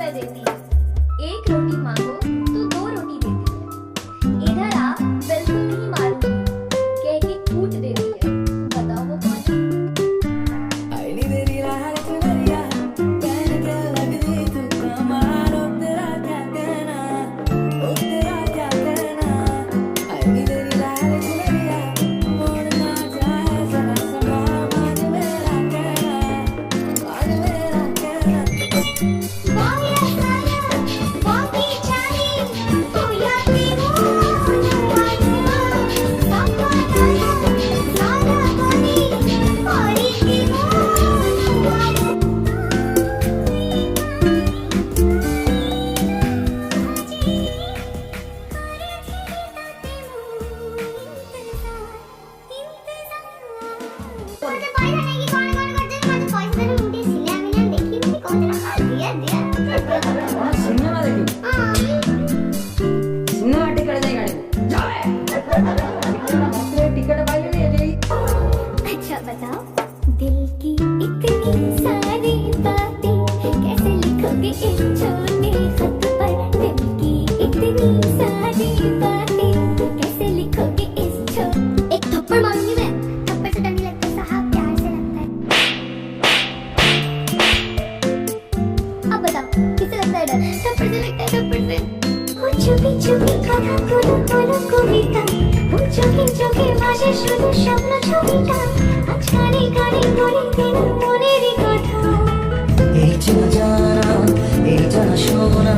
कर देती है। एक रोटी मांगो तो दो रोटी देती है। इधर आ बिल्कुल नहीं मारूंगी कह के कूट देती है। बताओ वो कौन है? अच्छा बताओ, दिल की इतनी सारी बातें कैसे लिखोगे इस छोटे खत पर? दिल की इतनी सारी बातें कैसे लिखोगे इस छोटे। एक थप्पड़ मारूंगी मैं। थप्पड़ से डर नहीं लगता साहब, प्यार से लगता है। अब बताओ किससे लगता है डर? थप्पड़ से लगता है, थप्पड़ से। वो चुपी चुपी কথা গুলো হলো কবিতা, वो চোখে চোখে ভাসে শুধু স্বপ্ন ছবিটা, আজ গানে গানে বলে দিন মনেরই কথা। এই জানা এই জানা শোনা